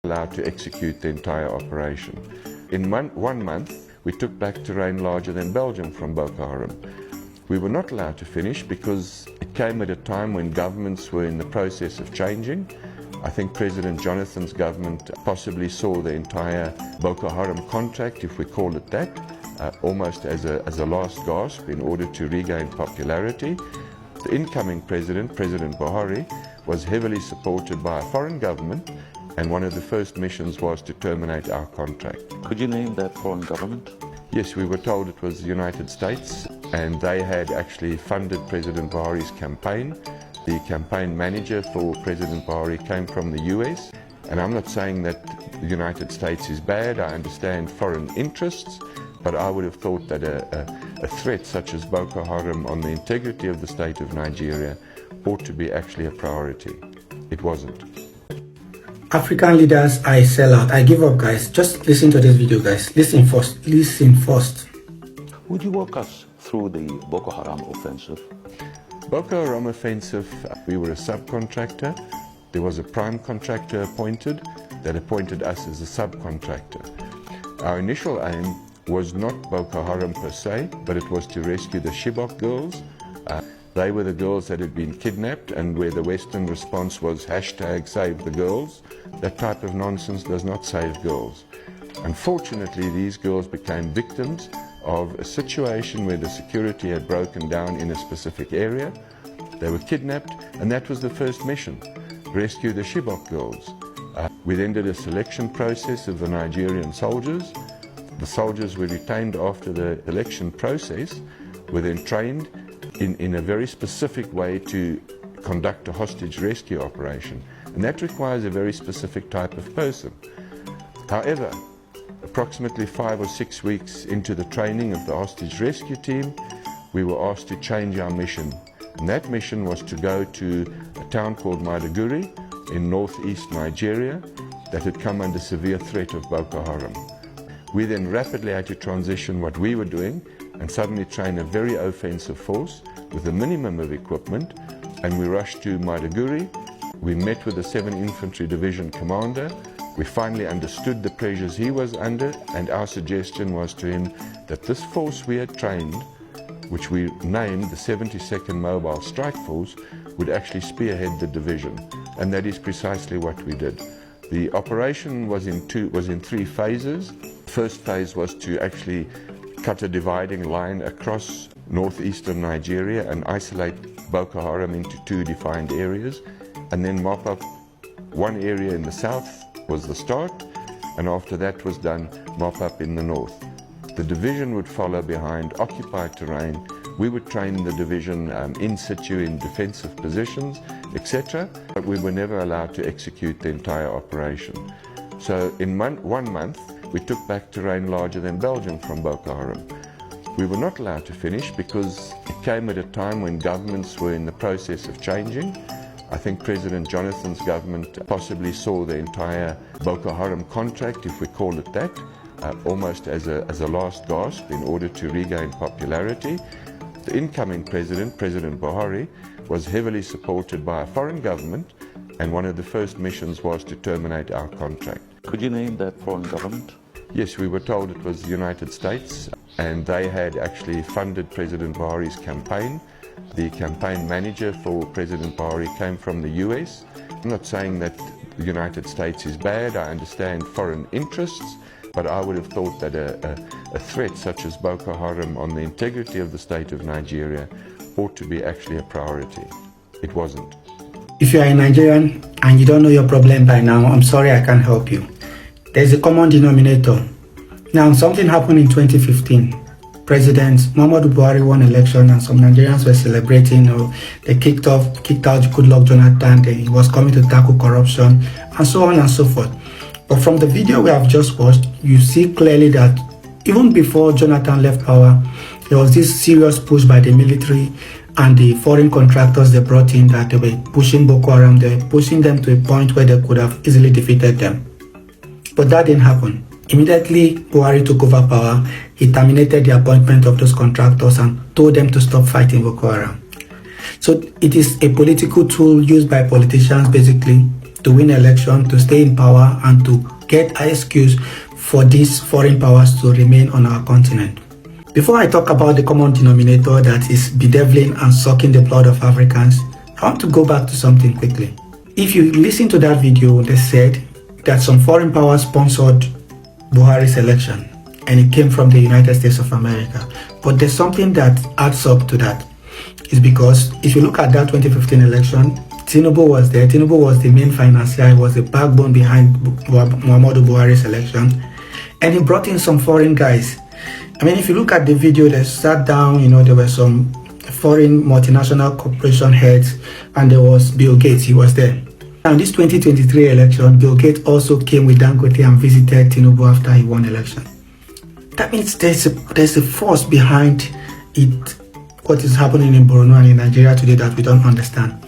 allowed to execute the entire operation. In 1 month, we took back terrain larger than Belgium from Boko Haram. We were not allowed to finish because it came at a time when governments were in the process of changing. I think President Jonathan's government possibly saw the entire Boko Haram contract, if we call it that, almost as a last gasp in order to regain popularity. The incoming president, President Buhari, was heavily supported by a foreign government, and one of the first missions was to terminate our contract. Could you name that foreign government? Yes, we were told it was the United States, and they had actually funded President Buhari's campaign. The campaign manager for President Buhari came from the US, and I'm not saying that the United States is bad. I understand foreign interests, but I would have thought that a threat such as Boko Haram on the integrity of the state of Nigeria ought to be actually a priority. It wasn't. African leaders are a sellout. I give up, guys. Just listen to this video, guys. Listen first. Listen first. Would you walk us through the Boko Haram offensive? Boko Haram offensive, we were a subcontractor. There was a prime contractor appointed that appointed us as a subcontractor. Our initial aim was not Boko Haram per se, but it was to rescue the Chibok girls. They were the girls that had been kidnapped, and where the Western response was #SaveTheGirls. That type of nonsense does not save girls. Unfortunately, these girls became victims of a situation where the security had broken down in a specific area. They were kidnapped, and that was the first mission, rescue the Chibok girls. We then did a selection process of the Nigerian soldiers. The soldiers were retained after the election process, were then trained in a very specific way to conduct a hostage rescue operation, and that requires a very specific type of person. However, approximately 5 or 6 weeks into the training of the hostage rescue team, we were asked to change our mission, and that mission was to go to a town called Maiduguri in northeast Nigeria that had come under severe threat of Boko Haram. We then rapidly had to transition what we were doing and suddenly train a very offensive force with a minimum of equipment, and we rushed to Maiduguri. We met with the 7th Infantry Division commander. We finally understood the pressures he was under, and our suggestion was to him that this force we had trained, which we named the 72nd Mobile Strike Force, would actually spearhead the division, and that is precisely what we did. The operation was in 3 phases. The first phase was to actually cut a dividing line across northeastern Nigeria and isolate Boko Haram into 2 defined areas, and then mop up one area in the south was the start, and after that was done, mop up in the north. The division would follow behind, occupy terrain. We would train the division in situ in defensive positions, etc., but we were never allowed to execute the entire operation. So in 1 month, we took back terrain larger than Belgium from Boko Haram. We were not allowed to finish because it came at a time when governments were in the process of changing. I think President Jonathan's government possibly saw the entire Boko Haram contract, if we call it that, almost as a last gasp in order to regain popularity. The incoming president, President Buhari, was heavily supported by a foreign government, and one of the first missions was to terminate our contract. Could you name that foreign government? Yes, we were told it was the United States, and they had actually funded President Buhari's campaign. The campaign manager for President Buhari came from the US. I'm not saying that the United States is bad. I understand foreign interests, but I would have thought that a threat such as Boko Haram on the integrity of the state of Nigeria ought to be actually a priority. It wasn't. If you are a Nigerian and you don't know your problem by now, I'm sorry I can't help you. There's a common denominator. Now, something happened in 2015. President Muhammadu Buhari won election, and some Nigerians were celebrating. They kicked out Goodluck Jonathan. He was coming to tackle corruption, and so on and so forth. But from the video we have just watched, you see clearly that even before Jonathan left power, there was this serious push by the military and the foreign contractors they brought in, that they were pushing Boko Haram. They were pushing them to a point where they could have easily defeated them. But that didn't happen. Immediately Buhari took over power, he terminated the appointment of those contractors and told them to stop fighting Boko Haram. So it is a political tool used by politicians basically to win election, to stay in power, and to get an excuse for these foreign powers to remain on our continent. Before I talk about the common denominator that is bedeviling and sucking the blood of Africans, I want to go back to something quickly. If you listen to that video, they said that some foreign powers sponsored Buhari's election and it came from the United States of America. But there's something that adds up to that. It's because if you look at that 2015 election, Tinubu was there. Tinubu was the main financier. He was the backbone behind Muhammadu Buhari's election. And he brought in some foreign guys. I mean, if you look at the video, they sat down, there were some foreign multinational corporation heads, and there was Bill Gates. He was there. Now, in this 2023 election, Bill Gates also came with Dangote and visited Tinubu after he won election. That means there's a force behind it, what is happening in Borno and in Nigeria today that we don't understand.